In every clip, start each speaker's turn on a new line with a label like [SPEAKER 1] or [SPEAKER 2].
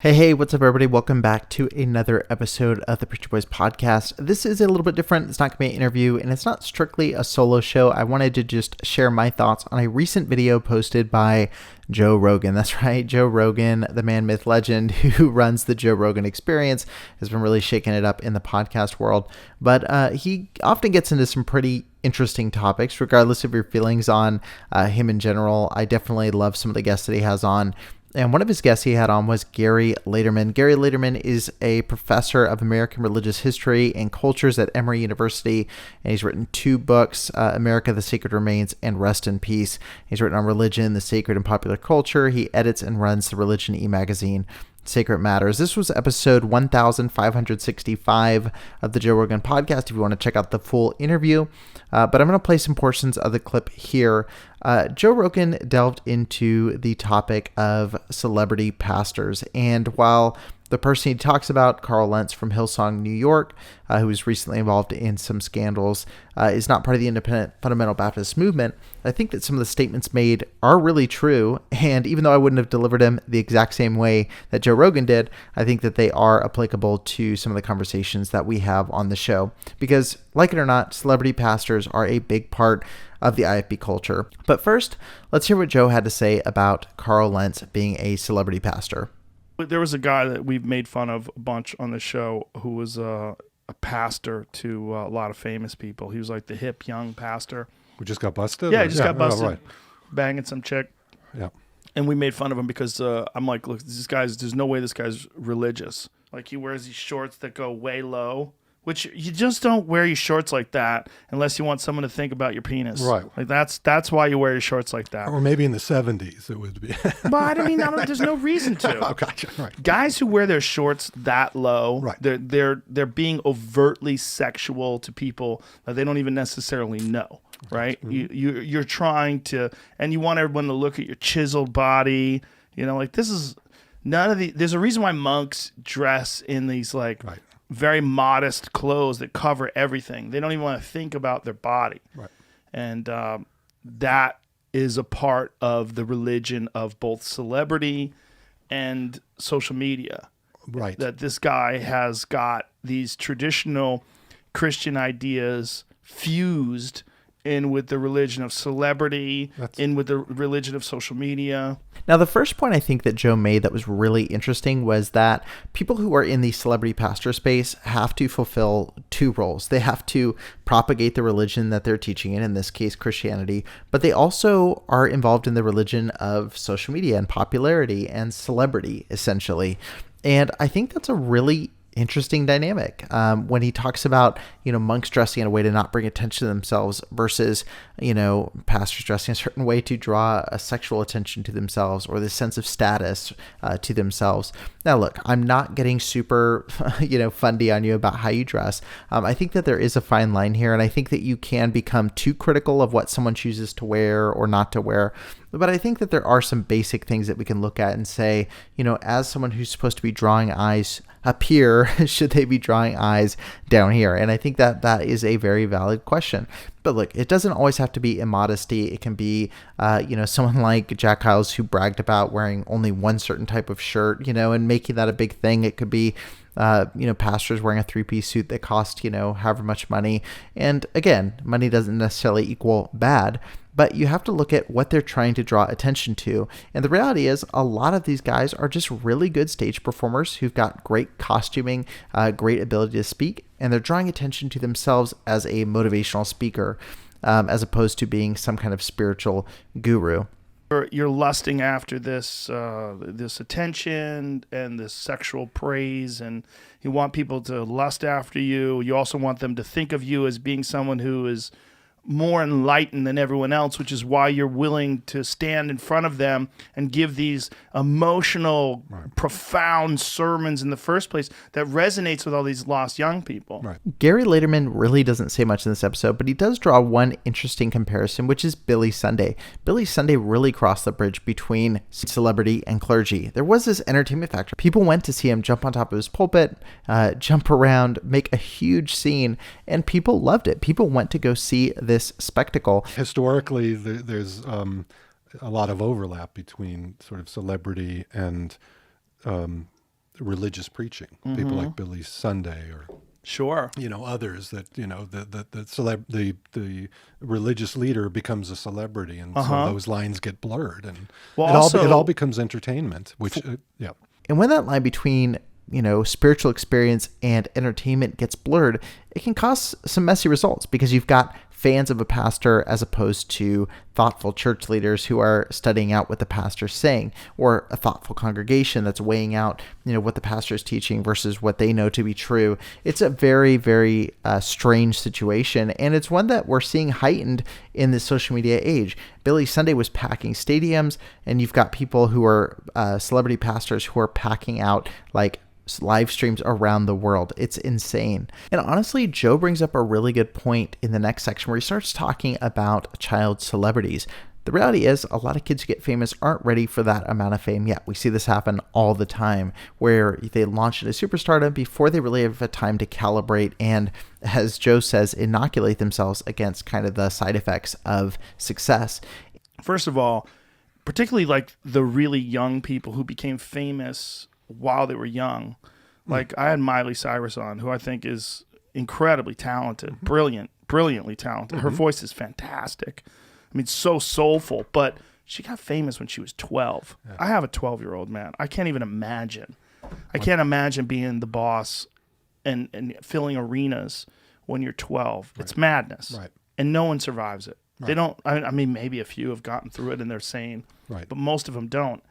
[SPEAKER 1] Hey, what's up, everybody? Welcome back to another episode of the Preacher Boys podcast. This is a little bit different. It's not going to be an interview, and it's not strictly a solo show. I wanted to just share my thoughts on a recent video posted by Joe Rogan. That's right, Joe Rogan, the man, myth, legend who runs the Joe Rogan Experience, has been really shaking it up in the podcast world. But he often gets into some pretty interesting topics, regardless of your feelings on him in general. I definitely love some of the guests that he has on. And one of his guests he had on was Gary Laderman. Gary Laderman is a professor of American religious history and cultures at Emory University, and he's written two books, America, the Sacred Remains, and Rest in Peace. He's written on religion, the sacred, and popular culture. He edits and runs the Religion e-magazine, Sacred Matters. This was episode 1565 of the Joe Rogan podcast if you want to check out the full interview. But I'm going to play some portions of the clip here. Joe Rogan delved into the topic of celebrity pastors. And while the person he talks about, Carl Lentz from Hillsong, New York, who was recently involved in some scandals, is not part of the independent fundamental Baptist movement, I think that some of the statements made are really true. And even though I wouldn't have delivered them the exact same way that Joe Rogan did, I think that they are applicable to some of the conversations that we have on the show. Because, like it or not, celebrity pastors are a big part of the IFB culture. But first, let's hear what Joe had to say about Carl Lentz being a celebrity pastor.
[SPEAKER 2] There was a guy that we've made fun of a bunch on the show who was a pastor to a lot of famous people. He was like the hip young pastor.
[SPEAKER 3] We just got busted?
[SPEAKER 2] Yeah, he just got busted.
[SPEAKER 3] Oh, right.
[SPEAKER 2] Banging some chick.
[SPEAKER 3] Yeah.
[SPEAKER 2] And we made fun of him because I'm like, look, there's no way this guy's religious. Like, he wears these shorts that go way low, which you just don't wear your shorts like that unless you want someone to think about your penis.
[SPEAKER 3] Right.
[SPEAKER 2] Like, that's why you wear your shorts like that.
[SPEAKER 3] Or maybe in the 70s it would be.
[SPEAKER 2] But I mean, there's no reason to.
[SPEAKER 3] Oh, gotcha. Right.
[SPEAKER 2] Guys who wear their shorts that low,
[SPEAKER 3] Right.
[SPEAKER 2] they're being overtly sexual to people that they don't even necessarily know, right? Mm-hmm. You're trying to, and you want everyone to look at your chiseled body. You know, like, this is none of the. There's a reason why monks dress in these like very modest clothes that cover everything. They don't even want to think about their body,
[SPEAKER 3] right?
[SPEAKER 2] And that is a part of the religion of both celebrity and social media.
[SPEAKER 3] Right.
[SPEAKER 2] That this guy has got these traditional Christian ideas fused in with the religion of celebrity, in with the religion of social media.
[SPEAKER 1] Now, the first point I think that Joe made that was really interesting was that people who are in the celebrity pastor space have to fulfill two roles. They have to propagate the religion that they're teaching in this case, Christianity, but they also are involved in the religion of social media and popularity and celebrity, essentially. And I think that's a really interesting dynamic when he talks about, monks dressing in a way to not bring attention to themselves versus, pastors dressing a certain way to draw a sexual attention to themselves or the sense of status to themselves. Now, look, I'm not getting super, fundy on you about how you dress. I think that there is a fine line here, and I think that you can become too critical of what someone chooses to wear or not to wear. But I think that there are some basic things that we can look at and say, as someone who's supposed to be drawing eyes up here, should they be drawing eyes down here? And I think that that is a very valid question. But look, it doesn't always have to be immodesty. It can be, someone like Jack Hyles who bragged about wearing only one certain type of shirt, and making that a big thing. It could be, pastors wearing a three-piece suit that cost, however much money. And again, money doesn't necessarily equal bad, but you have to look at what they're trying to draw attention to. And the reality is a lot of these guys are just really good stage performers who've got great costuming, great ability to speak, and they're drawing attention to themselves as a motivational speaker, as opposed to being some kind of spiritual guru.
[SPEAKER 2] You're lusting after this attention and this sexual praise, and you want people to lust after you. You also want them to think of you as being someone who is more enlightened than everyone else, which is why you're willing to stand in front of them and give these emotional, profound sermons in the first place that resonates with all these lost young people.
[SPEAKER 3] Right.
[SPEAKER 1] Gary Laderman really doesn't say much in this episode, but he does draw one interesting comparison, which is Billy Sunday. Billy Sunday really crossed the bridge between celebrity and clergy. There was this entertainment factor. People went to see him jump on top of his pulpit, jump around, make a huge scene, and people loved it. People went to go see this spectacle.
[SPEAKER 3] Historically, there's a lot of overlap between sort of celebrity and religious preaching. People like Billy Sunday or
[SPEAKER 2] Sure.
[SPEAKER 3] others that the religious leader becomes a celebrity, and so those lines get blurred, and
[SPEAKER 2] Well,
[SPEAKER 3] it all becomes entertainment. Which
[SPEAKER 1] And when that line between, spiritual experience and entertainment gets blurred, it can cause some messy results because you've got fans of a pastor as opposed to thoughtful church leaders who are studying out what the pastor's saying, or a thoughtful congregation that's weighing out, what the pastor is teaching versus what they know to be true. It's a very, very strange situation, and it's one that we're seeing heightened in this social media age. Billy Sunday was packing stadiums, and you've got people who are celebrity pastors who are packing out like live streams around the world. It's insane. And honestly, Joe brings up a really good point in the next section where he starts talking about child celebrities. The reality is a lot of kids who get famous aren't ready for that amount of fame yet. We see this happen all the time where they launch into superstardom before they really have a time to calibrate and, as Joe says, inoculate themselves against kind of the side effects of success.
[SPEAKER 2] First of all, particularly like the really young people who became famous while they were young. Like I had Miley Cyrus on, who I think is incredibly talented, brilliantly talented. Her voice is fantastic. I mean, so soulful, but she got famous when she was 12. Yeah. I have a 12-year-old, man. I can't even imagine. I can't imagine being the boss and filling arenas when you're 12. Right. It's madness.
[SPEAKER 3] Right. And
[SPEAKER 2] no one survives it. Right. They don't, I mean, maybe a few have gotten through it and they're sane, but most of them don't.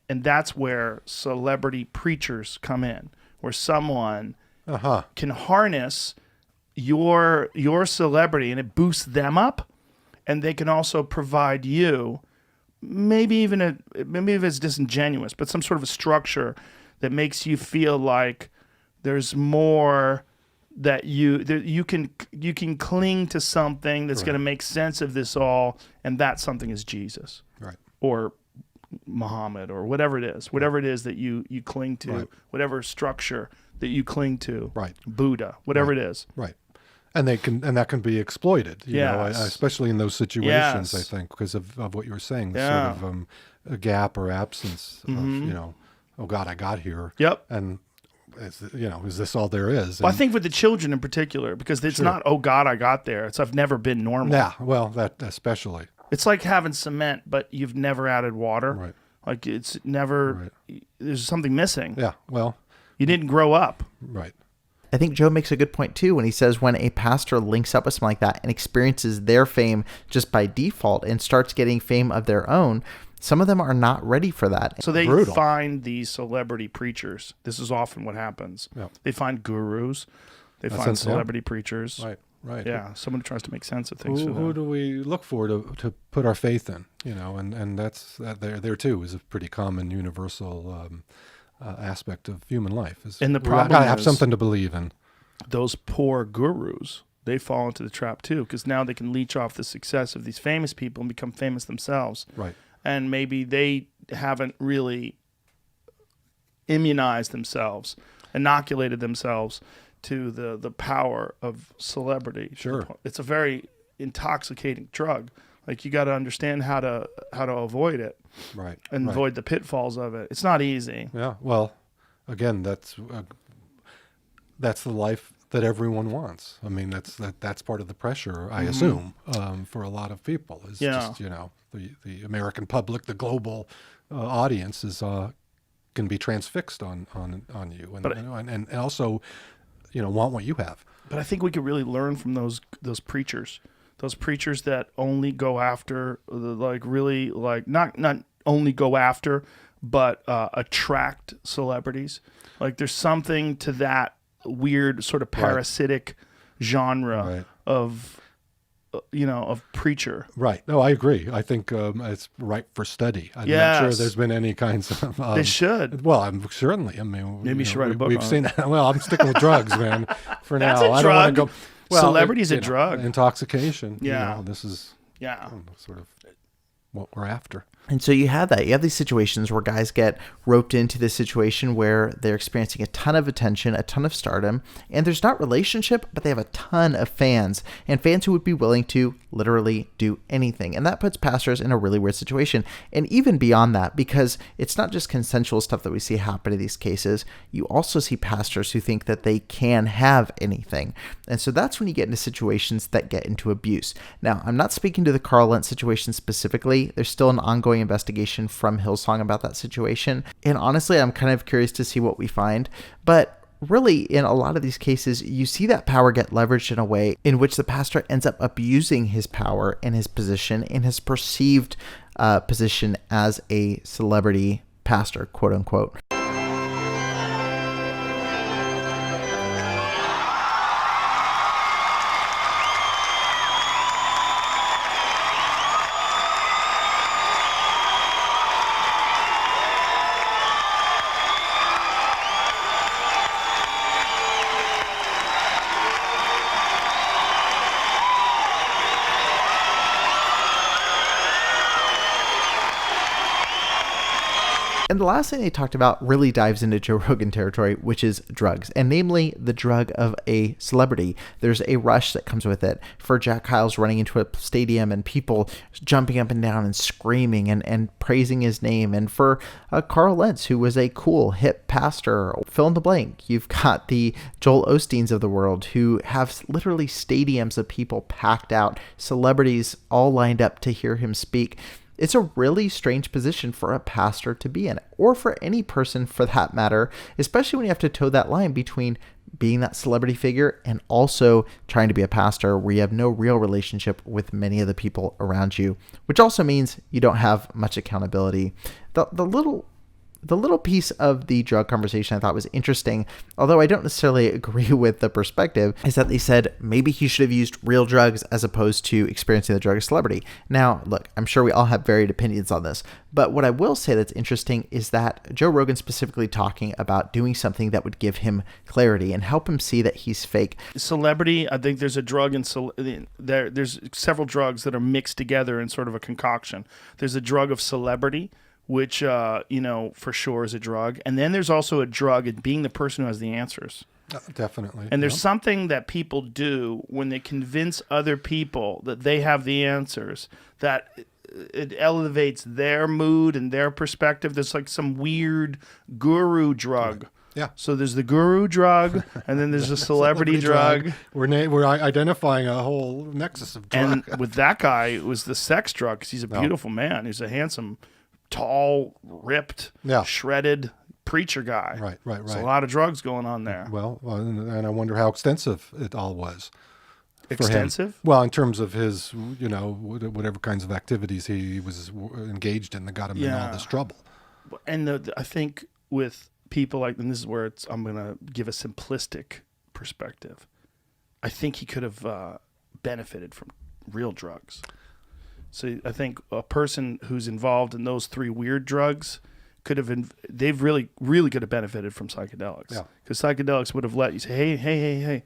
[SPEAKER 2] And that's where celebrity preachers come in, where someone can harness your celebrity and it boosts them up, and they can also provide you maybe if it's disingenuous, but some sort of a structure that makes you feel like there's more that you can cling to something that's going to make sense of this all, and that something is Jesus, or Muhammad, or whatever it is that you cling to, whatever structure that you cling to, Buddha, whatever it is,
[SPEAKER 3] and that can be exploited, especially in those situations. I think because of what you were saying, sort of a gap or absence of oh God, I got here, and is this all there is?
[SPEAKER 2] Well, I think with the children in particular, because it's not, oh God, I got there. It's I've never been normal.
[SPEAKER 3] Yeah, well, that especially.
[SPEAKER 2] It's like having cement, but you've never added water. Right. Like it's never, there's something missing.
[SPEAKER 3] Yeah, well.
[SPEAKER 2] You didn't grow up.
[SPEAKER 3] Right.
[SPEAKER 1] I think Joe makes a good point too when he says when a pastor links up with something like that and experiences their fame just by default and starts getting fame of their own, some of them are not ready for that.
[SPEAKER 2] So they find these celebrity preachers. This is often what happens. Yep. They find gurus. They find celebrity preachers.
[SPEAKER 3] Right.
[SPEAKER 2] Yeah, someone who tries to make sense of things.
[SPEAKER 3] Who do we look for to put our faith in? And that's there too is a pretty common universal aspect of human life. And the problem is, have something to believe in.
[SPEAKER 2] Those poor gurus, they fall into the trap too, because now they can leech off the success of these famous people and become famous themselves.
[SPEAKER 3] Right.
[SPEAKER 2] And maybe they haven't really immunized themselves, inoculated themselves to the power of celebrity.
[SPEAKER 3] Sure.
[SPEAKER 2] It's a very intoxicating drug. Like you got to understand how to avoid it.
[SPEAKER 3] Right.
[SPEAKER 2] And avoid the pitfalls of it. It's not easy.
[SPEAKER 3] Yeah. Well, again, that's the life that everyone wants. I mean, that's part of the pressure, I assume, for a lot of people is just, the American public, the global audience is can be transfixed on you and also want what you have.
[SPEAKER 2] But I think we could really learn from those preachers that only go after not only go after, but attract celebrities. Like there's something to that weird sort of parasitic genre of preacher.
[SPEAKER 3] Right. No, I agree. I think it's ripe for study. I'm not sure there's been any kinds of...
[SPEAKER 2] they should.
[SPEAKER 3] Well, I'm certainly. I mean,
[SPEAKER 2] maybe you should write a book
[SPEAKER 3] we've
[SPEAKER 2] on
[SPEAKER 3] seen
[SPEAKER 2] it.
[SPEAKER 3] Well, I'm sticking with drugs, man, for
[SPEAKER 2] That's
[SPEAKER 3] now.
[SPEAKER 2] A drug.
[SPEAKER 3] I don't want to go... Well,
[SPEAKER 2] celebrity's a drug.
[SPEAKER 3] Intoxication.
[SPEAKER 2] Yeah.
[SPEAKER 3] This is
[SPEAKER 2] sort
[SPEAKER 3] of what we're after.
[SPEAKER 1] And so you have that. You have these situations where guys get roped into this situation where they're experiencing a ton of attention, a ton of stardom, and there's not relationship, but they have a ton of fans, and fans who would be willing to literally do anything. And that puts pastors in a really weird situation. And even beyond that, because it's not just consensual stuff that we see happen in these cases, you also see pastors who think that they can have anything. And so that's when you get into situations that get into abuse. Now, I'm not speaking to the Carl Lentz situation specifically. There's still an ongoing investigation from Hillsong about that situation. And honestly, I'm kind of curious to see what we find. But really, in a lot of these cases, you see that power get leveraged in a way in which the pastor ends up abusing his power and his position and his perceived position as a celebrity pastor, quote unquote. And the last thing they talked about really dives into Joe Rogan territory, which is drugs, and namely the drug of a celebrity. There's a rush that comes with it. For Jack Hyles running into a stadium and people jumping up and down and screaming and praising his name. And for Carl Lentz, who was a cool, hip pastor, fill in the blank. You've got the Joel Osteens of the world who have literally stadiums of people packed out, celebrities all lined up to hear him speak. It's a really strange position for a pastor to be in, or for any person for that matter, especially when you have to toe that line between being that celebrity figure and also trying to be a pastor where you have no real relationship with many of the people around you, which also means you don't have much accountability. The little piece of the drug conversation I thought was interesting, although I don't necessarily agree with the perspective, is that they said maybe he should have used real drugs as opposed to experiencing the drug of celebrity. Now, look, I'm sure we all have varied opinions on this, but what I will say that's interesting is that Joe Rogan specifically talking about doing something that would give him clarity and help him see that he's fake.
[SPEAKER 2] Celebrity, I think there's a drug there's several drugs that are mixed together in sort of a concoction. There's a drug of celebrity, which, for sure is a drug. And then there's also a drug in being the person who has the answers.
[SPEAKER 3] Definitely.
[SPEAKER 2] And there's something that people do when they convince other people that they have the answers, that it elevates their mood and their perspective. There's like some weird guru drug.
[SPEAKER 3] Yeah.
[SPEAKER 2] So there's the guru drug, and then there's the celebrity drug.
[SPEAKER 3] We're identifying a whole nexus of drug.
[SPEAKER 2] And with that guy, it was the sex drug, because he's a beautiful man. He's a handsome, tall, ripped, shredded preacher guy.
[SPEAKER 3] Right.
[SPEAKER 2] There's a lot of drugs going on there.
[SPEAKER 3] Well, and I wonder how extensive it all was.
[SPEAKER 2] Extensive?
[SPEAKER 3] Well, in terms of his, whatever kinds of activities he was engaged in that got him in all this trouble.
[SPEAKER 2] And I think with people like, and this is where I'm going to give a simplistic perspective, I think he could have benefited from real drugs. So I think a person who's involved in those three weird drugs they've really, really could have benefited from psychedelics. Yeah. Because psychedelics would have let you say, hey,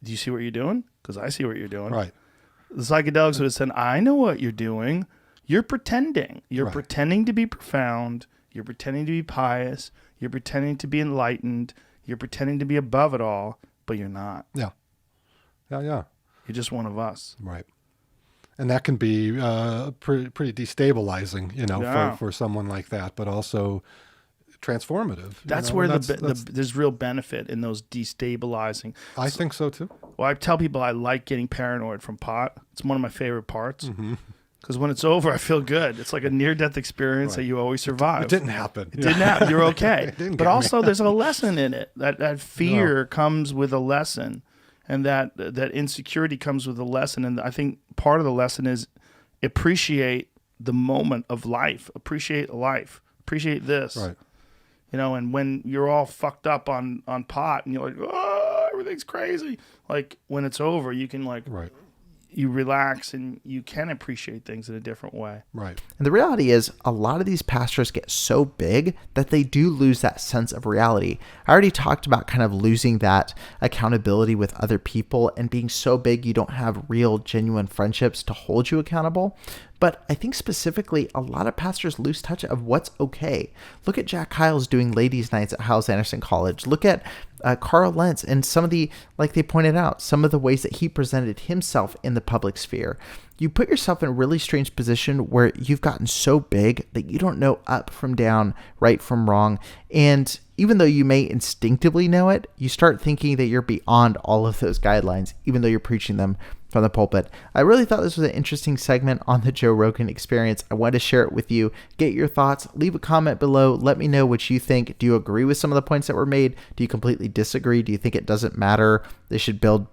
[SPEAKER 2] do you see what you're doing? Because I see what you're doing.
[SPEAKER 3] Right.
[SPEAKER 2] The psychedelics would have said, I know what you're doing. You're pretending. You're pretending to be profound. You're pretending to be pious. You're pretending to be enlightened. You're pretending to be above it all, but you're not.
[SPEAKER 3] Yeah. You're
[SPEAKER 2] just one of us.
[SPEAKER 3] Right. And that can be pretty destabilizing, for someone like that, but also transformative.
[SPEAKER 2] That's where there's real benefit in those destabilizing.
[SPEAKER 3] I think so too.
[SPEAKER 2] Well, I tell people I like getting paranoid from pot. It's one of my favorite parts. Because when it's over, I feel good. It's like a near-death experience that you always survive.
[SPEAKER 3] It didn't happen.
[SPEAKER 2] It didn't happen. You're okay. But also, there's a lesson in it. That fear comes with a lesson. And that insecurity comes with a lesson. And I think part of the lesson is appreciate the moment of life. Appreciate life. Appreciate this.
[SPEAKER 3] Right.
[SPEAKER 2] And when you're all fucked up on pot and you're like, oh, everything's crazy. Like, when it's over, you can you relax and you can appreciate things in a different way.
[SPEAKER 3] Right.
[SPEAKER 1] And the reality is a lot of these pastors get so big that they do lose that sense of reality. I already talked about kind of losing that accountability with other people and being so big you don't have real, genuine friendships to hold you accountable. But I think specifically a lot of pastors lose touch of what's okay. Look at Jack Hyles doing ladies' nights at Hyles-Anderson College. Look at Carl Lentz and some of the, like they pointed out, some of the ways that he presented himself in the public sphere. You put yourself in a really strange position where you've gotten so big that you don't know up from down, right from wrong. And even though you may instinctively know it, you start thinking that you're beyond all of those guidelines, even though you're preaching them from the pulpit. I really thought this was an interesting segment on the Joe Rogan Experience. I wanted to share it with you. Get your thoughts. Leave a comment below. Let me know what you think. Do you agree with some of the points that were made? Do you completely disagree? Do you think it doesn't matter? They should build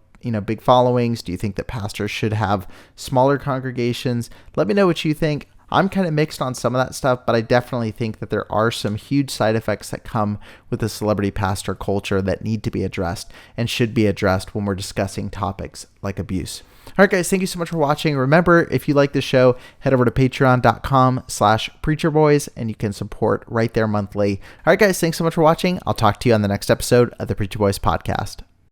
[SPEAKER 1] big followings? Do you think that pastors should have smaller congregations? Let me know what you think. I'm kind of mixed on some of that stuff, but I definitely think that there are some huge side effects that come with the celebrity pastor culture that need to be addressed and should be addressed when we're discussing topics like abuse. All right, guys, thank you so much for watching. Remember, if you like this show, head over to patreon.com/preacherboys and you can support right there monthly. All right, guys, thanks so much for watching. I'll talk to you on the next episode of the Preacher Boys podcast.